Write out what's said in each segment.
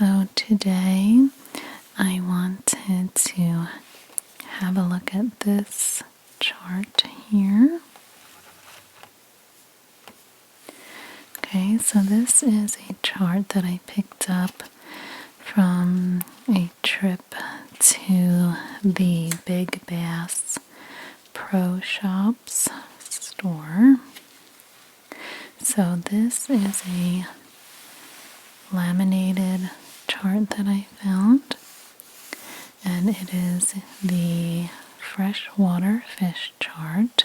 So today I wanted to have a look at this chart here. Okay, so this is a chart that I picked up from a trip to the Big Bass Pro Shops store. So this is a laminated chart that I found, and it is the freshwater fish chart.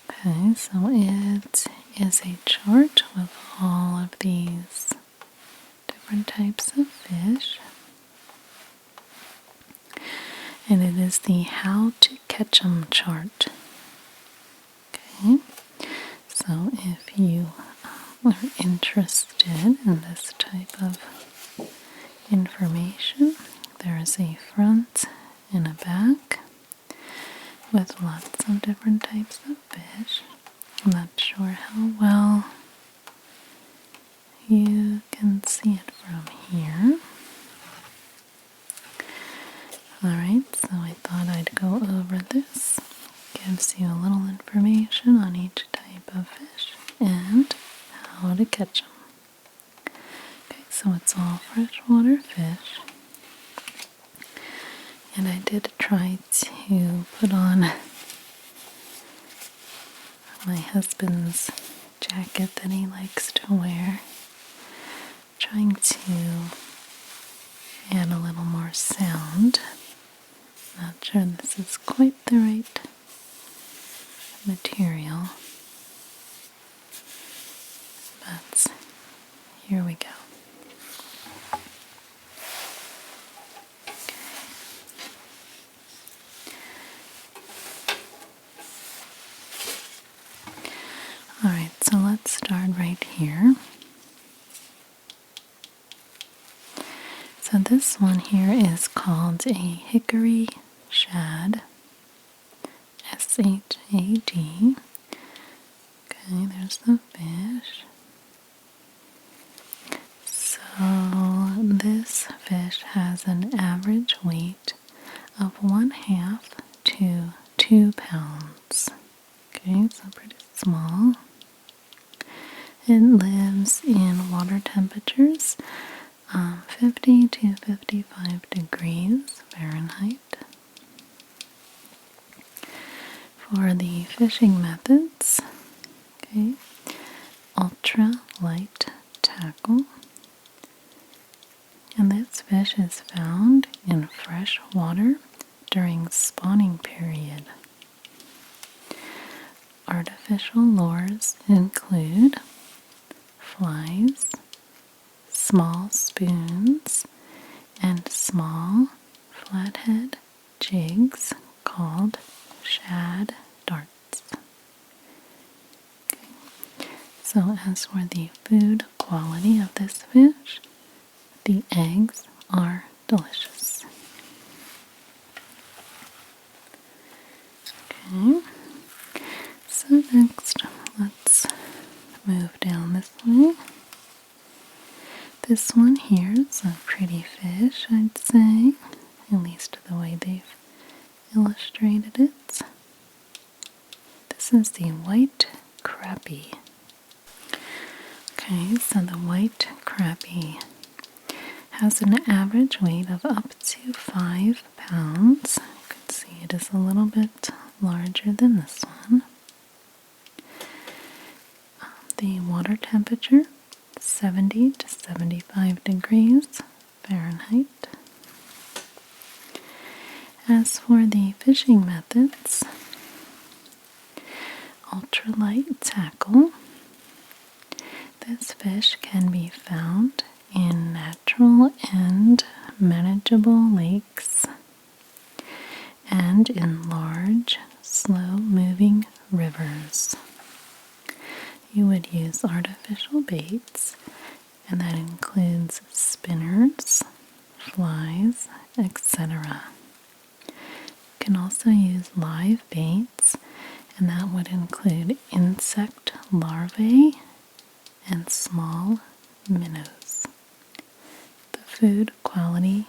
Okay, so it is a chart with all of these different types of fish, and it is the How to Catch 'em chart. Okay, so if you are interested in this type of information, there is a front and a back with lots of different types of fish. I'm not sure how well you can see it from here. Alright, so I thought I'd go over this. Gives you a little information on each type of fish and how to catch them. Okay, so it's all freshwater fish. And I did try to put on my husband's jacket that he likes to wear, trying to add a little more sound. Not sure this is quite the right material, but here we go. Alright, so let's start right here. So this one here is called a hickory shad, S-H-A-D. Okay, there's the fish. So this fish has an average weight of 1/2 to 2 pounds. Okay, so pretty small. It lives in water temperatures 50 to 55 degrees Fahrenheit. For the fishing methods, okay, ultra light tackle. And this fish is found in fresh water during spawning period. Artificial lures include flies, small spoons, and small flathead jigs called shad darts. Okay. So as for the food quality of this fish, the eggs are delicious. Okay, so next let's move down this way. This one here is a pretty fish, I'd say, at least the way they've illustrated it. This is the white crappie. Okay, so the white crappie has an average weight of up to 5 pounds. You can see it is a little bit larger than this one. The water temperature, 70 to 75 degrees Fahrenheit. As for the fishing methods, ultralight tackle. This fish can be found in natural and manageable lakes and in large, slow-moving rivers. You would use artificial baits, and that includes spinners, flies, etc. You can also use live baits, and that would include insect larvae and small minnows. food quality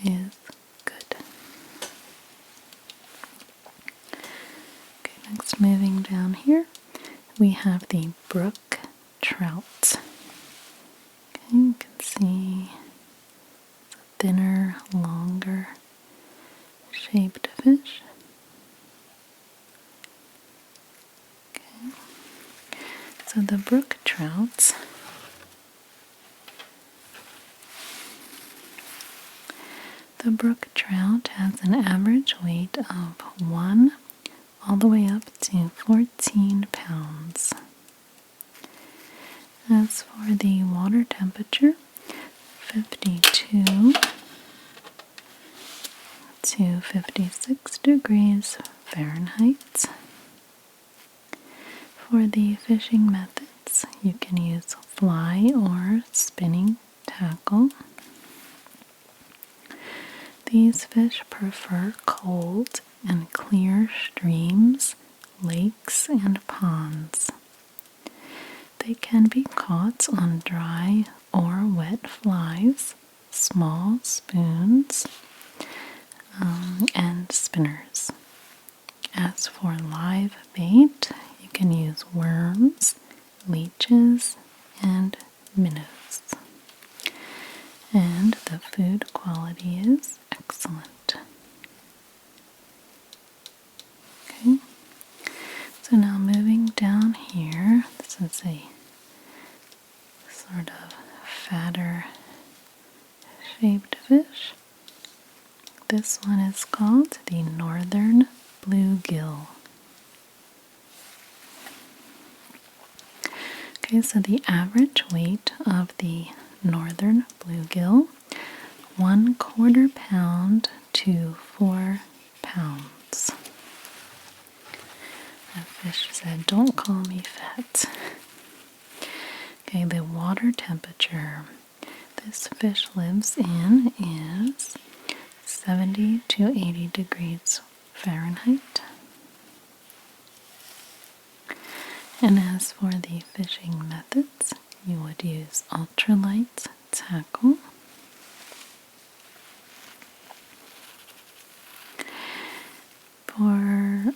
is good. Okay, next moving down here, we have the brook trout. Okay, you can see it's a thinner, longer shaped fish. Okay, so the brook trouts The brook trout has an average weight of 1 all the way up to 14 pounds. As for the water temperature, 52 to 56 degrees Fahrenheit. For the fishing methods, you can use fly or spinning tackle. These fish prefer cold and clear streams, lakes, and ponds. They can be caught on dry or wet flies, small spoons, and spinners. As for live bait, you can use worms, leeches, and minnows. And the food quality is excellent. Okay, so now moving down here, this is a sort of fatter shaped fish. This one is called the northern bluegill. Okay, so the average weight of the northern bluegill, 1/4 pound to 4 pounds. That fish said, "Don't call me fat." Okay, the water temperature this fish lives in is 70 to 80 degrees Fahrenheit. And as for the fishing methods, you would use ultralight tackle. For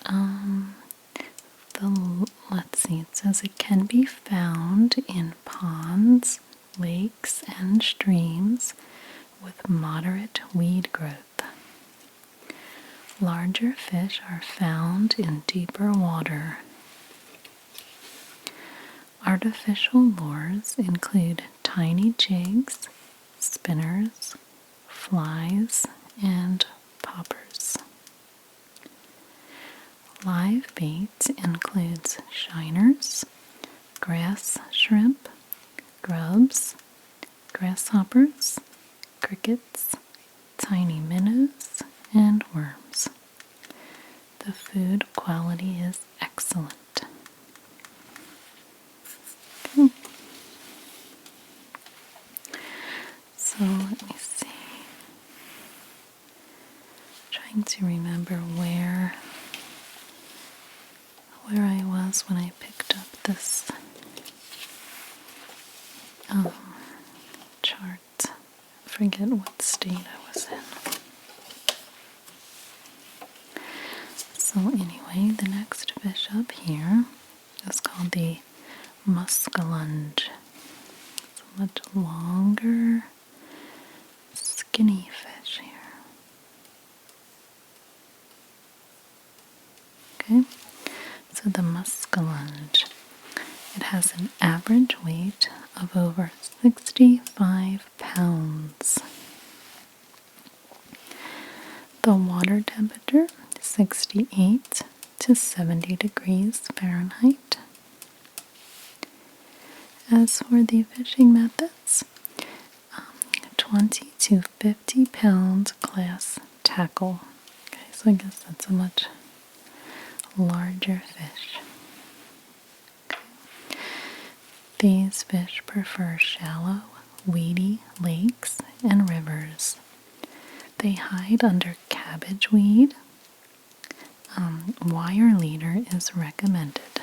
let's see, it says it can be found in ponds, lakes, and streams with moderate weed growth. Larger fish are found in deeper water. Artificial lures include tiny jigs, spinners, flies, and poppers. Live bait includes shiners, grass shrimp, grubs, grasshoppers, crickets, tiny minnows, and worms. The food quality is excellent. Okay. So let me see. I'm trying to remember where I was when I picked up this chart. I forget what state I was in. So anyway, the next fish up here is called the muskellunge. It's a much longer, skinny fish here. Okay, so the muskellunge, it has an average weight of over 65 pounds. The water temperature is 68 to 70 degrees Fahrenheit. As for the fishing methods, 20 to 50 pound class tackle. Okay, so I guess that's a much larger fish. Okay. These fish prefer shallow, weedy lakes and rivers. They hide under cabbage weed. Wire leader is recommended.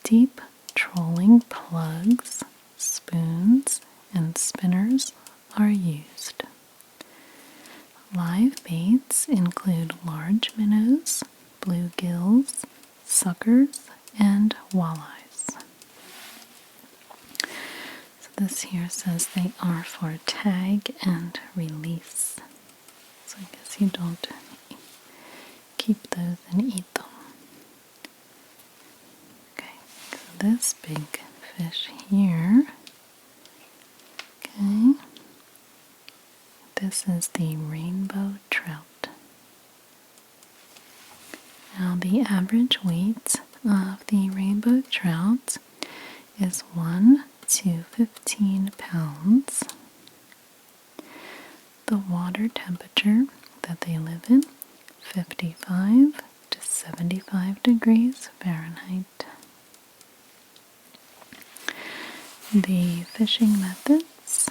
Deep trolling plugs, spoons, and spinners are used. Live baits include large minnows, bluegills, suckers, and walleyes. So this here says they are for tag and release. So I guess you don't keep those and eat them. Okay, so this big fish here, okay, this is the rainbow trout. Now the average weight of the rainbow trout is 1 to 15 pounds. The water temperature that they live in, 55 to 75 degrees Fahrenheit. The fishing methods,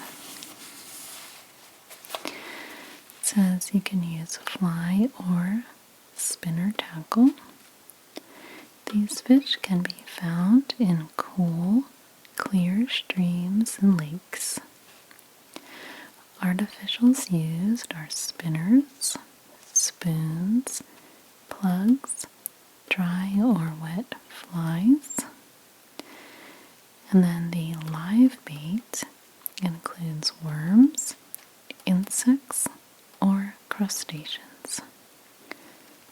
it says you can use fly or spinner tackle. These fish can be found in cool, clear streams and lakes. Artificials used are spinners, spoons, plugs, dry or wet flies. And then the live bait includes worms, insects, or crustaceans.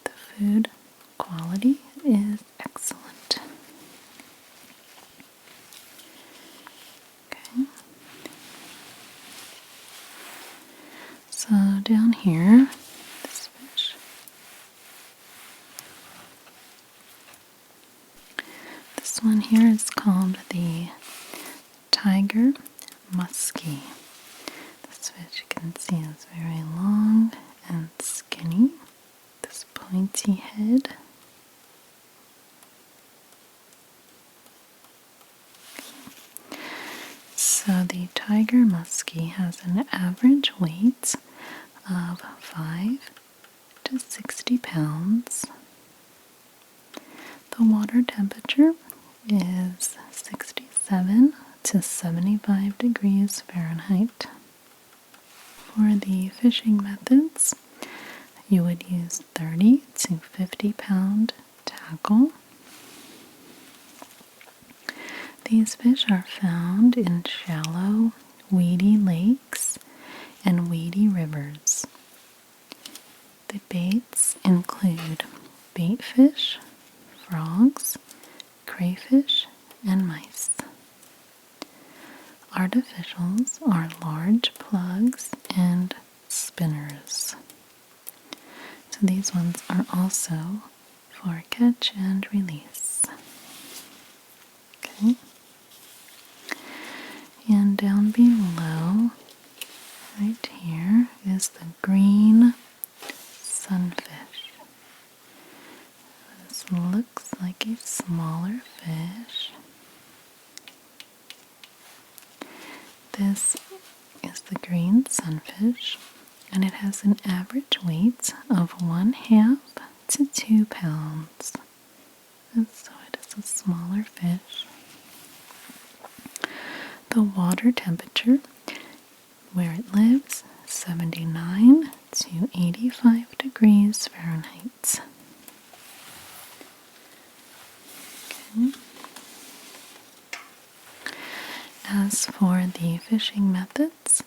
The food quality is excellent. Okay. So down here, this fish. This one here is called the tiger muskie. This fish you can see is very long and skinny. This pointy head. So the tiger muskie has an average weight of 5 to 60 pounds. The water temperature is 67 to 75 degrees Fahrenheit. For the fishing methods, you would use 30 to 50 pound tackle. These fish are found in shallow, weedy lakes and weedy rivers. The baits include baitfish, frogs, crayfish, and mice. Artificials are large plugs and spinners. So these ones are also for catch and release. Okay. And down below, right here, is the green sunfish. This looks like a smaller fish. This is the green sunfish, and it has an average weight of 1/2 to 2 pounds. And so it is a smaller fish. The water temperature where it lives, 79 to 85 degrees Fahrenheit. Okay. As for the fishing methods,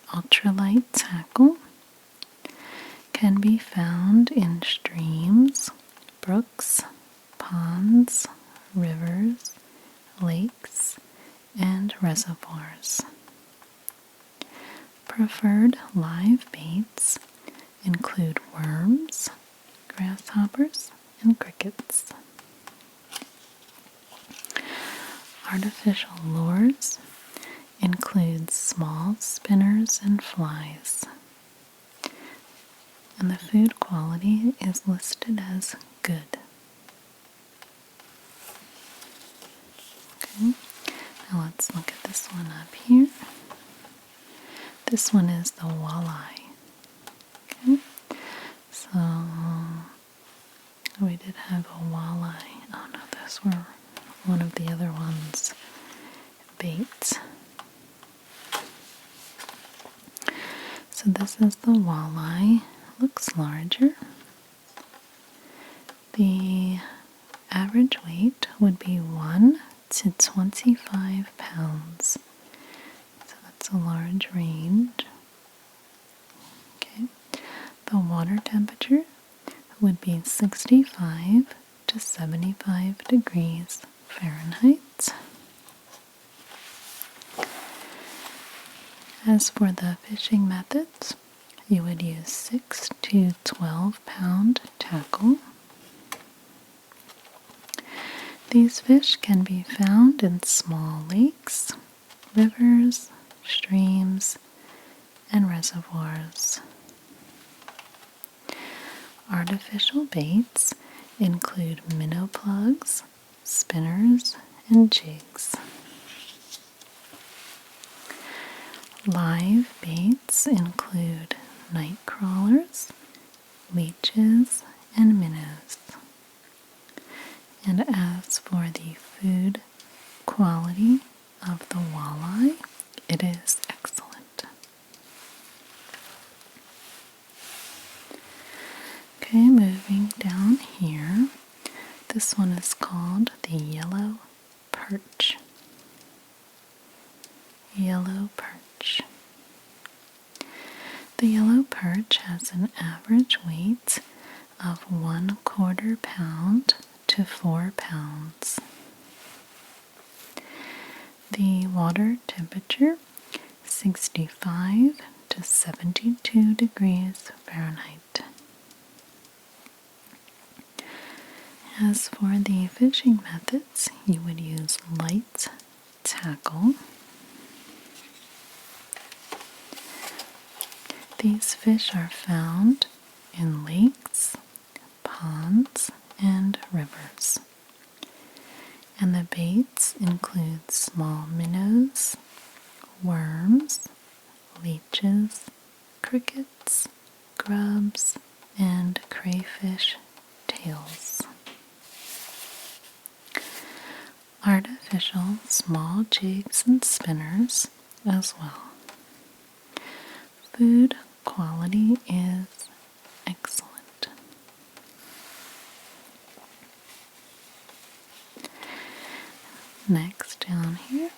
ultralight tackle can be found in streams, brooks, ponds, rivers, lakes, and reservoirs. Preferred live baits include worms, grasshoppers, and crickets. Artificial lures include small spinners and flies. And the food quality is listed as good. Okay, now let's look at this one up here. This one is the walleye. Okay, so we did have a walleye. Oh no, those were one of the other ones. Baits. So this is the walleye. Looks larger. The average weight would be 1 to 25 pounds. So that's a large range. Okay. The water temperature would be 65 to 75 degrees Fahrenheit. As for the fishing methods, you would use 6 to 12 pound tackle. These fish can be found in small lakes, rivers, streams, and reservoirs. Artificial baits include minnow plugs, spinners, and jigs. Live baits include night crawlers, leeches, and minnows. And as for the food quality of the walleye, it is excellent. Okay, moving down here, this one is called the yellow perch. Yellow perch. The yellow perch has an average weight of 1/4 pound to 4 pounds. The water temperature 65 to 72 degrees Fahrenheit. As for the fishing methods, you would use light tackle. These fish are found in lakes, ponds, and rivers. And the baits include small minnows, worms, leeches, crickets, grubs, and crayfish tails. Artificial small jigs and spinners as well. Food quality is excellent. Next down here,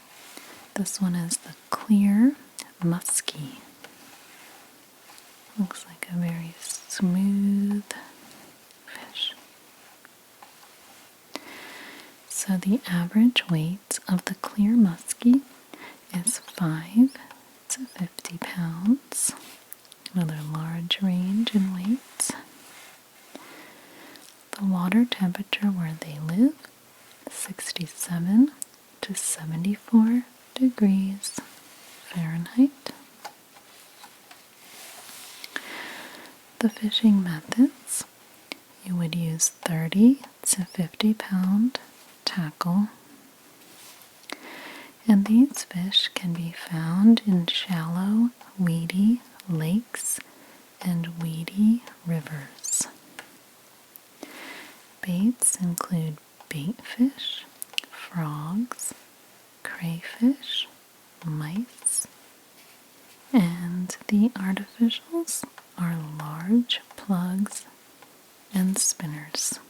this one is the clear muskie. Looks like a very smooth fish. So the average weight of the clear muskie is 5 to 50 pounds. Another large range in weight. The water temperature where they live, 67 to 74 degrees Fahrenheit. The fishing methods, you would use 30 to 50 pound tackle. And these fish can be found in shallow, weedy lakes and weedy rivers. Baits include baitfish, frogs, crayfish, mice, and the artificials are large plugs and spinners.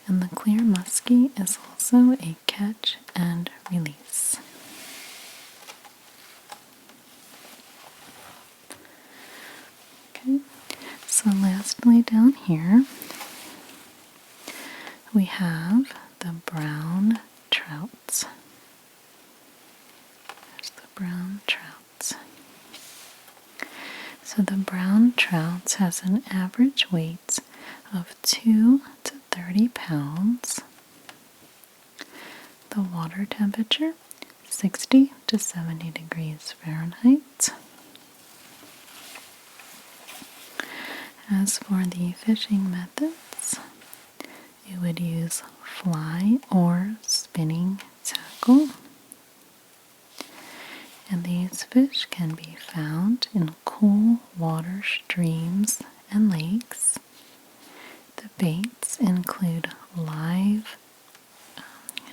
And the clear muskie is also a catch and release. Okay, so lastly down here we have the brown trouts. There's the brown trouts. So the brown trout has an average weight of 2 to 30 pounds. The water temperature 60 to 70 degrees Fahrenheit. As for the fishing methods, you would use fly or spinning tackle. And these fish can be found in cool water streams and lakes. The baits include live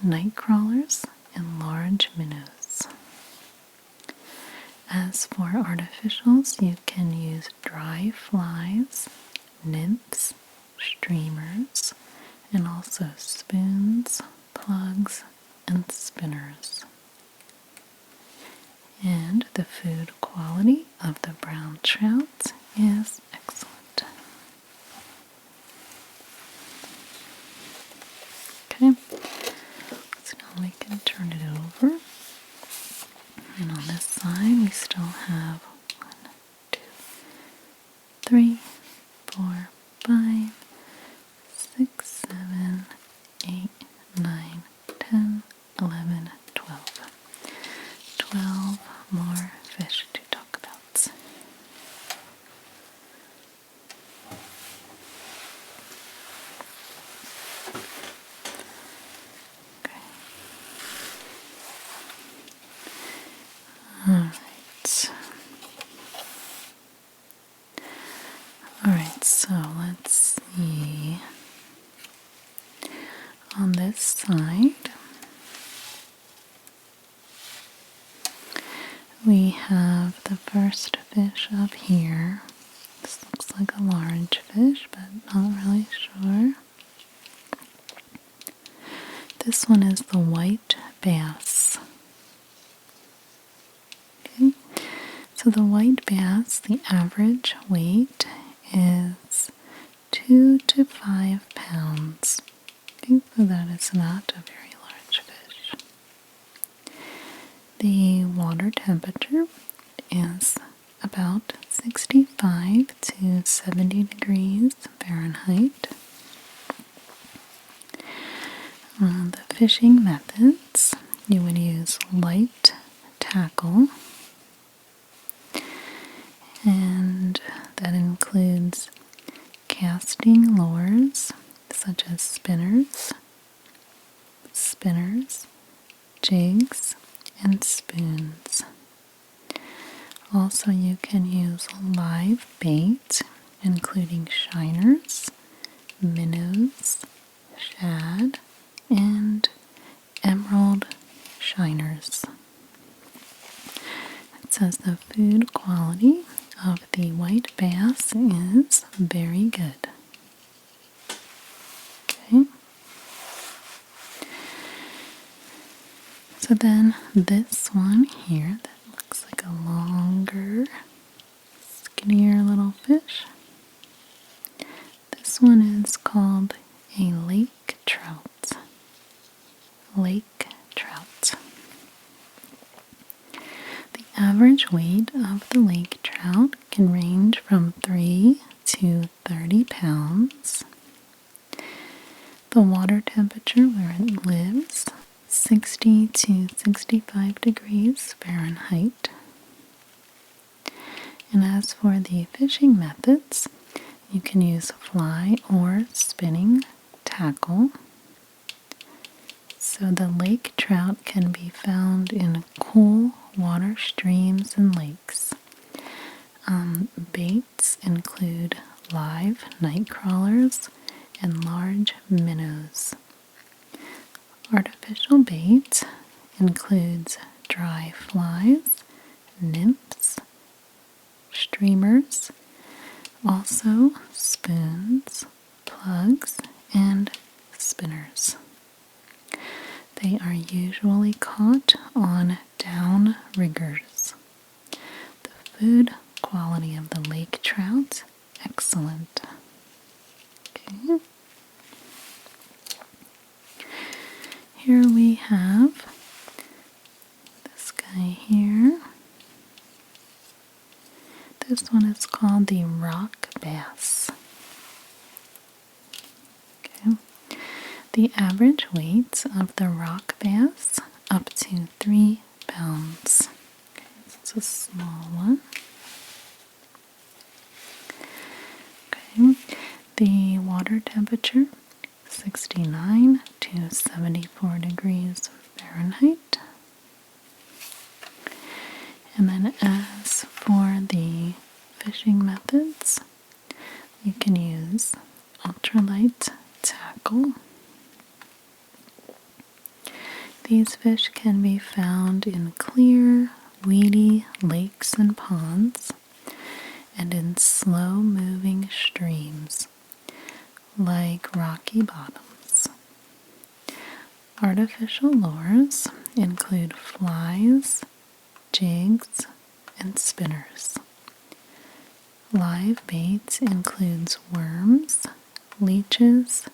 night crawlers and large minnows. As for artificials, you can use dry flies, nymphs, streamers, and also spoons, plugs, and spinners. And the food quality of the brown trout is excellent. Okay, so now we can turn it over. And on this side, we still have 1, 2, 3, 4, 5, 6, 7, 8, 9, 10, 11, 12. 12 more fish to talk about. Okay. Alright, so let's see. On this side, we have the first fish up here. This looks like a large fish, but not really sure. This one is the white bass. Okay. So the white bass, the average weight is 2 to 5 pounds. Okay, so that is not a very large fish. The water temperature is about 65 to 70 degrees Fahrenheit. The fishing methods, you would use light tackle, and that includes casting lures such as spinners, jigs, and spoons. Also, you can use live bait, including shiners, minnows, shad, and emerald shiners. It says the food quality of the white bass is very good. Okay. So then this one here that looks like a longer, skinnier little fish. This one is called a lake trout. Lake trout. The average weight of the lake trout can range from 3 to 30 pounds. The water temperature where it lives, 60 to 65 degrees Fahrenheit. And as for the fishing methods, you can use fly or spinning tackle. So the lake trout can be found in cool water streams and lakes. Baits include live night crawlers and large minnows. Artificial bait includes dry flies, nymphs, streamers, also spoons, plugs, and spinners. They are usually caught on down riggers. The food quality of the lake trout, excellent. Okay. Here we have this guy here. This one is called the rock bass. Okay. The average weight of the rock bass up to 3 pounds. Okay, it's a small one. Okay. The water temperature 69 to 74 degrees Fahrenheit. And then as for the fishing methods, you can use ultralight tackle. These fish can be found in clear weedy lakes and ponds, and in slow-moving streams like rocky bottoms. Artificial lures include flies, jigs, and spinners. Live bait includes worms, leeches,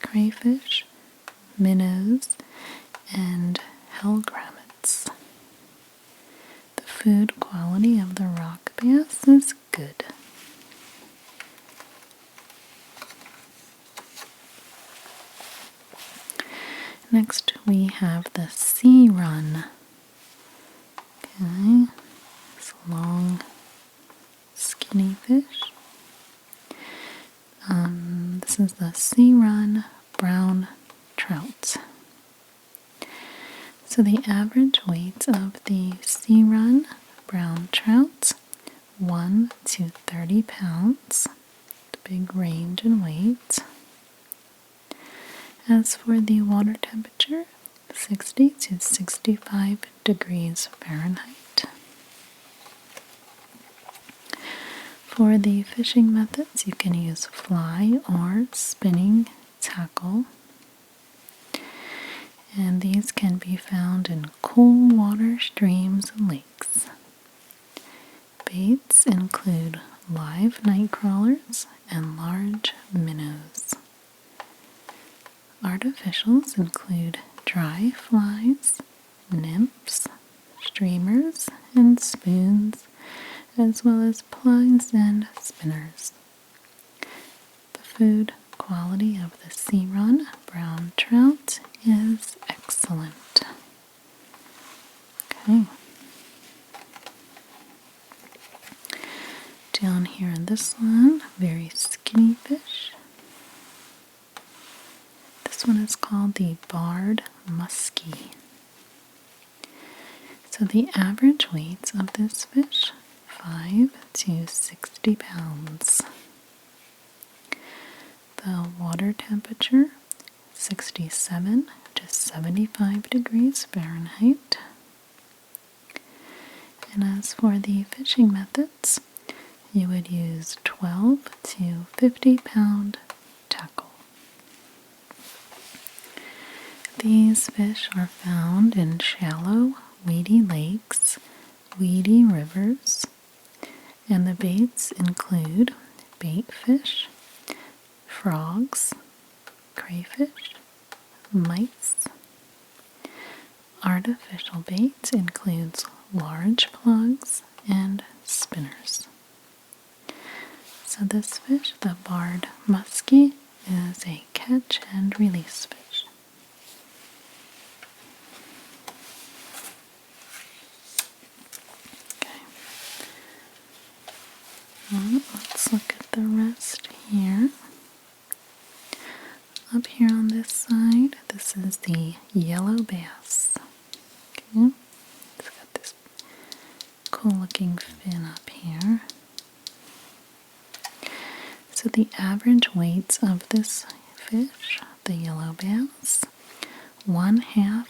crayfish, minnows, and hellgrammets. The food quality of the rock bass is good. Next we have the sea run. Okay, it's a long, skinny fish. This is the sea run brown trout. So the average weight of the sea run brown trout, 1 to 30 pounds. Big range in weight. As for the water temperature, 60 to 65 degrees Fahrenheit. For the fishing methods, you can use fly or spinning tackle. And these can be found in cool water streams and lakes. Baits include live night crawlers and large minnows. Artificials include dry flies, nymphs, streamers, and spoons, as well as plugs and spinners. The food quality of the sea run brown trout is excellent. Okay. Down here in this one, very skinny fish. This one is called the barred muskie. So the average weight of this fish, 5 to 60 pounds. The water temperature, 67 to 75 degrees Fahrenheit. And as for the fishing methods, you would use 12 to 50 pound tackle. These fish are found in shallow, weedy lakes, weedy rivers, and the baits include bait fish, frogs, crayfish, mice. Artificial bait includes large plugs and spinners. So this fish, the barred muskie, is a catch and release fish. Let's look at the rest here. Up here on this side, this is the yellow bass. Okay, it's got this cool looking fin up here. So the average weight of this fish, the yellow bass, 1/2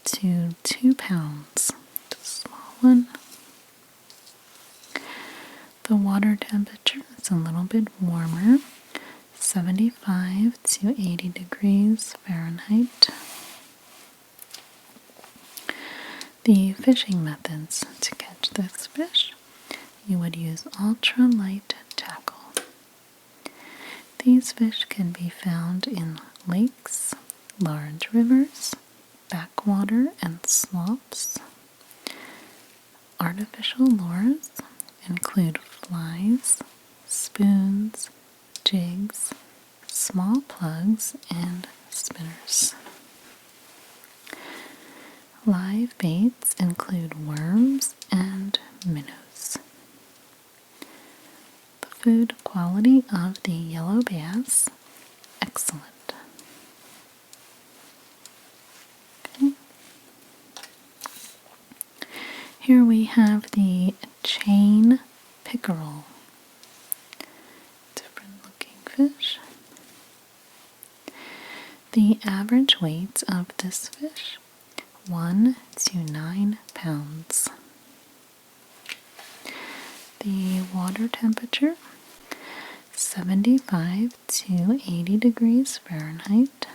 to 2 pounds. It's a small one. The water temperature is a little bit warmer, 75 to 80 degrees Fahrenheit. The fishing methods to catch this fish, you would use ultralight tackle. These fish can be found in lakes, large rivers, backwater, and sloughs. Artificial lures include flies, spoons, jigs, small plugs, and spinners. Live baits include worms and minnows. The food quality of the yellow bass, excellent. Okay. Here we have the chain pickerel. Different looking fish. The average weight of this fish, 1 to 9 pounds. The water temperature 75 to 80 degrees Fahrenheit.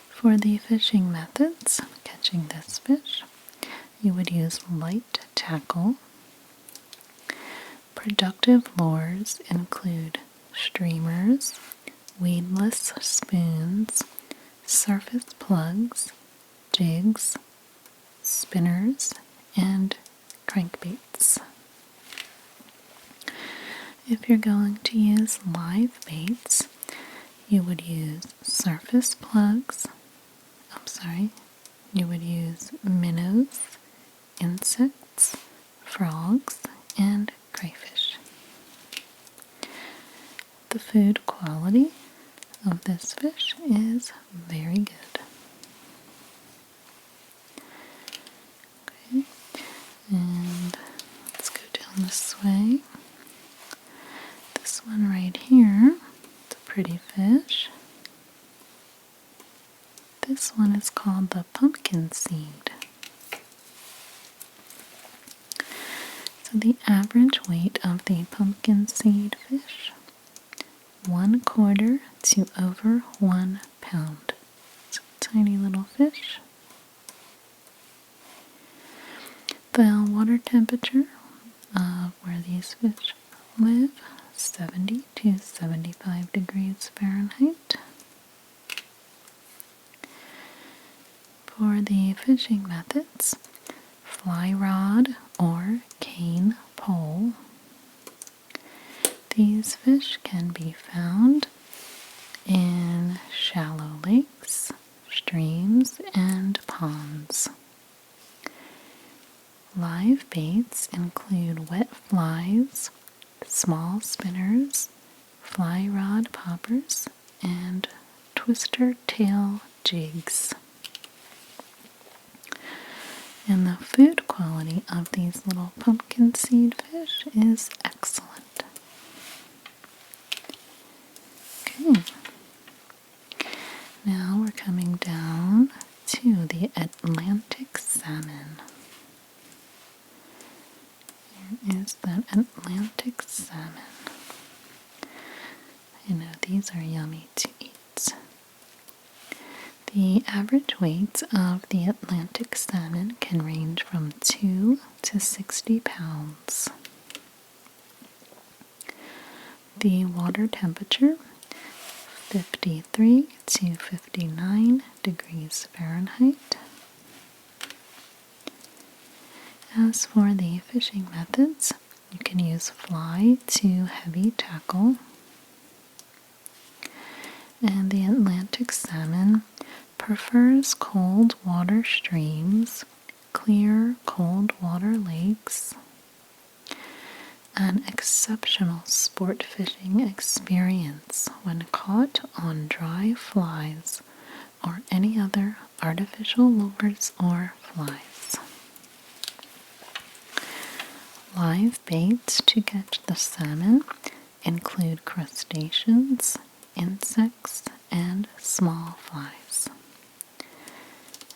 For the fishing methods, catching this fish, you would use light tackle. Productive lures include streamers, weedless spoons, surface plugs, jigs, spinners, and crankbaits. If you're going to use live baits, you would use surface plugs. You would use minnows, insects, frogs, and crayfish. The food quality of this fish is very good. Okay, and let's go down this way. This one right here, it's a pretty fish. This one is called the pumpkin seed. So the average weight of the pumpkin seed fish, 1/4 to over 1 pound. It's a tiny little fish. The water temperature of where these fish live, 70 to 75 degrees Fahrenheit. For the fishing methods, fly rod or cane pole. These fish can be found in shallow lakes, streams, and ponds. Live baits include wet flies, small spinners, fly rod poppers, and twister tail jigs. And the food quality of these little pumpkin seed fish is excellent. Okay, now we're coming down to the Atlantic salmon. Here is the Atlantic salmon. I know these are yummy to eat. The average weight of the Atlantic salmon can range from 2 to 60 pounds. The water temperature, 53 to 59 degrees Fahrenheit. As for the fishing methods, you can use fly to heavy tackle. And the Atlantic salmon prefers cold water streams, clear cold water lakes, an exceptional sport fishing experience when caught on dry flies or any other artificial lures or flies. Live baits to catch the salmon include crustaceans, insects, and small flies.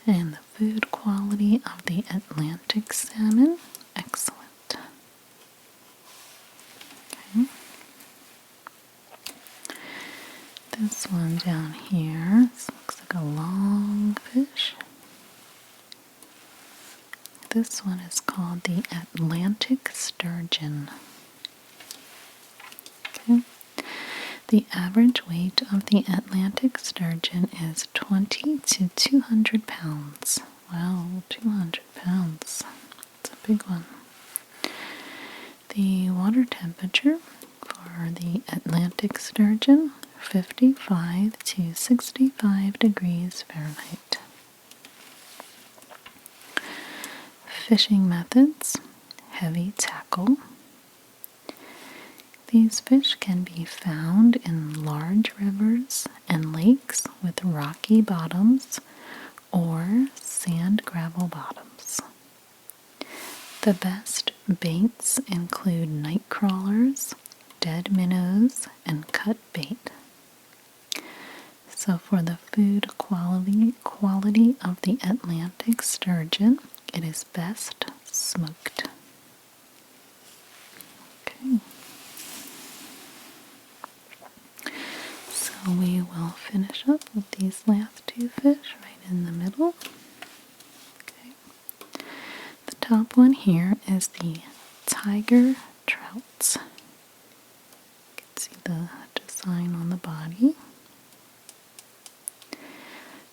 And the food quality of the Atlantic salmon, excellent. Okay. This one down here, this looks like a long fish. This one is called the Atlantic sturgeon. Okay. The average weight of the Atlantic sturgeon is 20 to 200 pounds. Wow, 200 pounds. It's a big one. The water temperature for the Atlantic sturgeon, 55 to 65 degrees Fahrenheit. Fishing methods, heavy tackle. These fish can be found in large rivers and lakes with rocky bottoms or sand gravel bottoms. The best baits include night crawlers, dead minnows, and cut bait. So for the food quality of the Atlantic sturgeon, it is best smoked. Okay. So we will finish up with these last two fish right in the middle. Okay. The top one here is the tiger trouts. You can see the design on the body.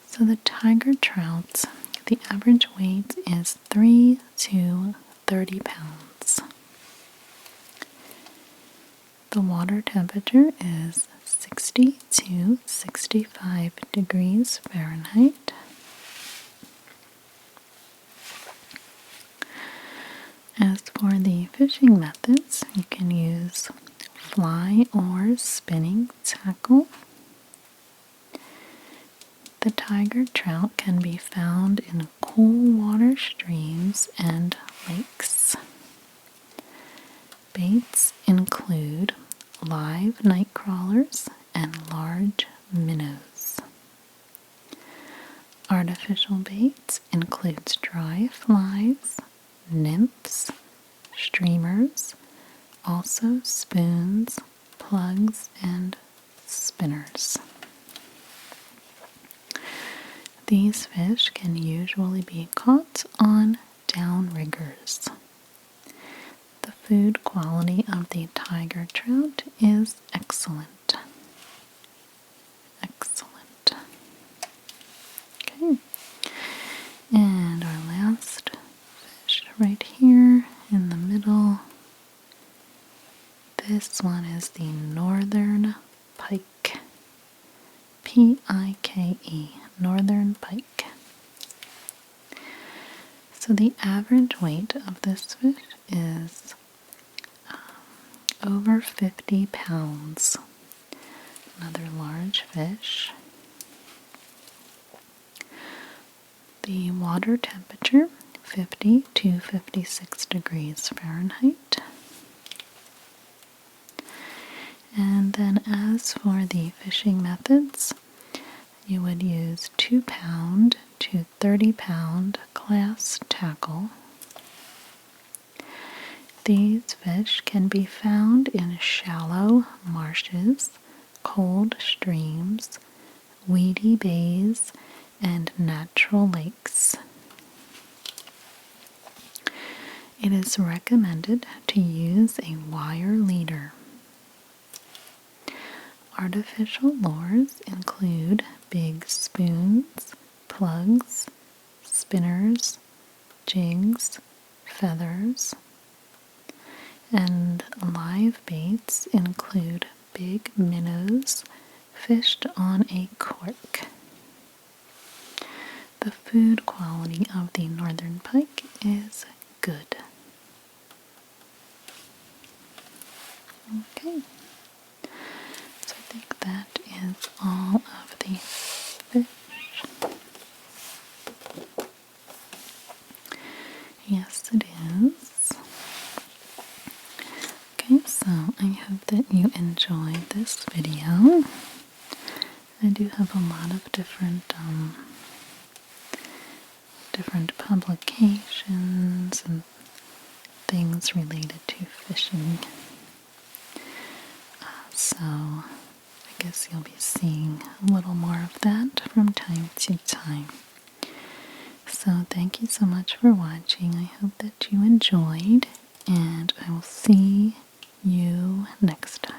So the tiger trouts, the average weight is 3 to 30 pounds. The water temperature is 60 to 65 degrees Fahrenheit. As for the fishing methods, you can use fly or spinning tackle. The tiger trout can be found in cool water streams and lakes. Baits include live night crawlers and large minnows. Artificial baits includes dry flies, nymphs, streamers, also spoons, plugs, and spinners. These fish can usually be caught on downriggers. The food quality of the tiger trout is excellent. Excellent. Okay. And our last fish right here in the middle. This one is the northern pike. P-I-K-E. Northern pike. So the average weight of this fish is over 50 pounds. Another large fish. The water temperature 50 to 56 degrees Fahrenheit. And then as for the fishing methods, you would use 2-pound to 30-pound glass tackle. These fish can be found in shallow marshes, cold streams, weedy bays, and natural lakes. It is recommended to use a wire leader. Artificial lures include big spoons, plugs, spinners, jigs, feathers, and live baits include big minnows fished on a cork. The food quality of the northern pike is good. Okay. So I think that is all of the fish. Yes, it is. Okay, so I hope that you enjoyed this video. I do have a lot of different publications and things related to fishing. So I guess you'll be seeing a little more of that from time to time. So thank you so much for watching. I hope that you enjoyed, and I will see you next time.